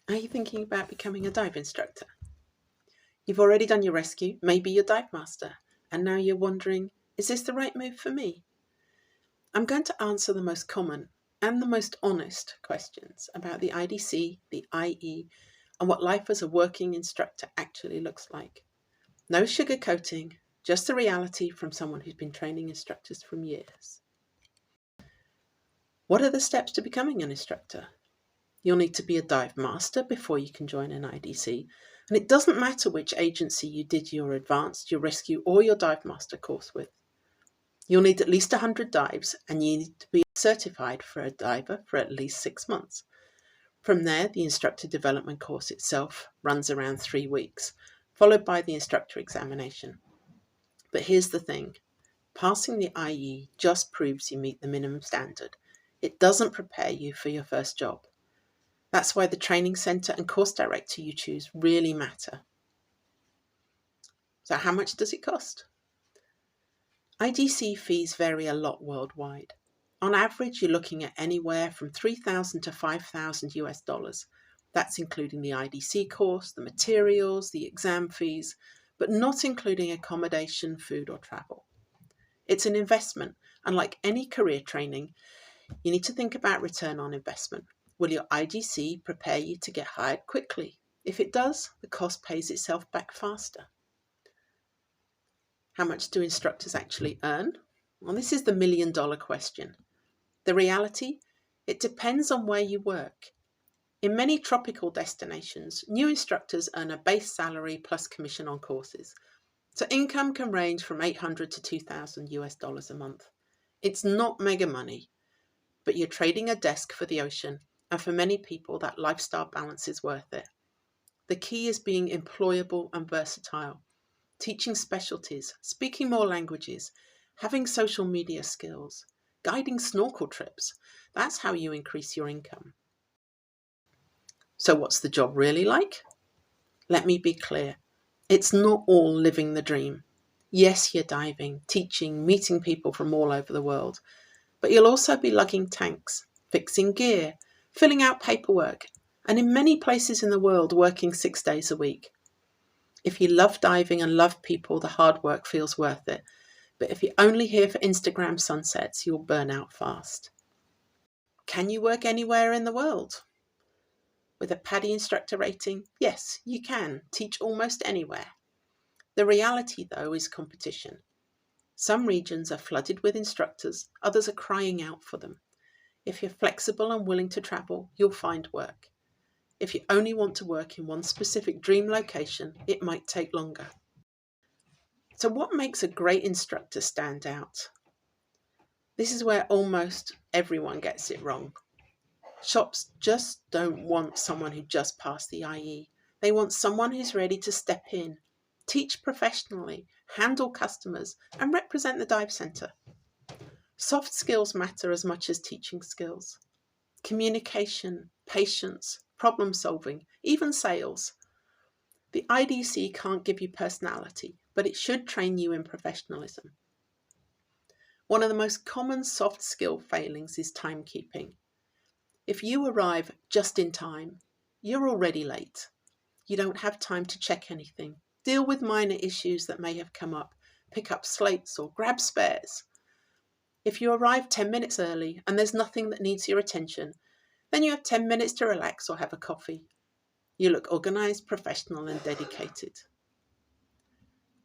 Are you thinking about becoming a dive instructor? You've already done your rescue, maybe your dive master, and now you're wondering, is this the right move for me? I'm going to answer the most common and the most honest questions about the IDC, the IE, and what life as a working instructor actually looks like. No sugarcoating, just the reality from someone who's been training instructors for years. What are the steps to becoming an instructor? You'll need to be a dive master before you can join an IDC, and it doesn't matter which agency you did your advanced, your rescue, or your dive master course with. You'll need at least 100 dives, and you need to be certified for a diver for at least 6 months. From there, the instructor development course itself runs around 3 weeks, followed by the instructor examination. But here's the thing, passing the IE just proves you meet the minimum standard. It doesn't prepare you for your first job. That's why the training centre and course director you choose really matter. So how much does it cost? IDC fees vary a lot worldwide. On average, you're looking at anywhere from $3,000 to $5,000 US. That's including the IDC course, the materials, the exam fees, but not including accommodation, food, or travel. It's an investment, and like any career training, you need to think about return on investment. Will your IDC prepare you to get hired quickly? If it does, the cost pays itself back faster. How much do instructors actually earn? Well, this is the million-dollar question. The reality? It depends on where you work. In many tropical destinations, new instructors earn a base salary plus commission on courses. So income can range from $800 to $2,000 US a month. It's not mega money, but you're trading a desk for the ocean, and for many people that lifestyle balance is worth it. The key is being employable and versatile, teaching specialties, speaking more languages, having social media skills, guiding snorkel trips. That's how you increase your income. So what's the job really like? Let me be clear. It's not all living the dream. Yes, you're diving, teaching, meeting people from all over the world, but you'll also be lugging tanks, fixing gear, filling out paperwork, and in many places in the world working 6 days a week. If you love diving and love people, the hard work feels worth it. But if you're only here for Instagram sunsets, you'll burn out fast. Can you work anywhere in the world? With a PADI instructor rating, yes, you can teach almost anywhere. The reality, though, is competition. Some regions are flooded with instructors, others are crying out for them. If you're flexible and willing to travel, you'll find work. If you only want to work in one specific dream location, it might take longer. So what makes a great instructor stand out? This is where almost everyone gets it wrong. Shops just don't want someone who just passed the IE. They want someone who's ready to step in, teach professionally, handle customers, and represent the dive centre. Soft skills matter as much as teaching skills. Communication, patience, problem solving, even sales. The IDC can't give you personality, but it should train you in professionalism. One of the most common soft skill failings is timekeeping. If you arrive just in time, you're already late. You don't have time to check anything, deal with minor issues that may have come up, pick up slates or grab spares. If you arrive 10 minutes early and there's nothing that needs your attention, then you have 10 minutes to relax or have a coffee. You look organised, professional and dedicated.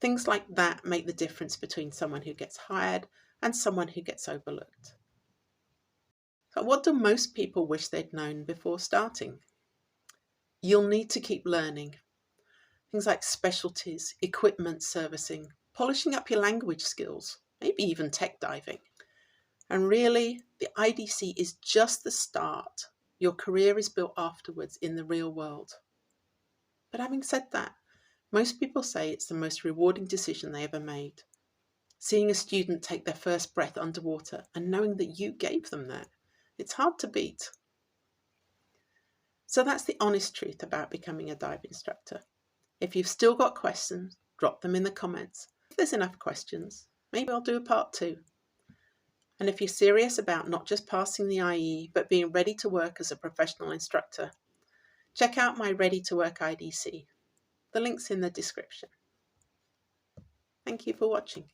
Things like that make the difference between someone who gets hired and someone who gets overlooked. But what do most people wish they'd known before starting? You'll need to keep learning. Things like specialties, equipment servicing, polishing up your language skills, maybe even tech diving. And really, the IDC is just the start. Your career is built afterwards in the real world. But having said that, most people say it's the most rewarding decision they ever made. Seeing a student take their first breath underwater and knowing that you gave them that, it's hard to beat. So that's the honest truth about becoming a dive instructor. If you've still got questions, drop them in the comments. If there's enough questions, maybe I'll do a part 2. And if you're serious about not just passing the IE, but being ready to work as a professional instructor, check out my Ready to Work IDC. The link's in the description. Thank you for watching.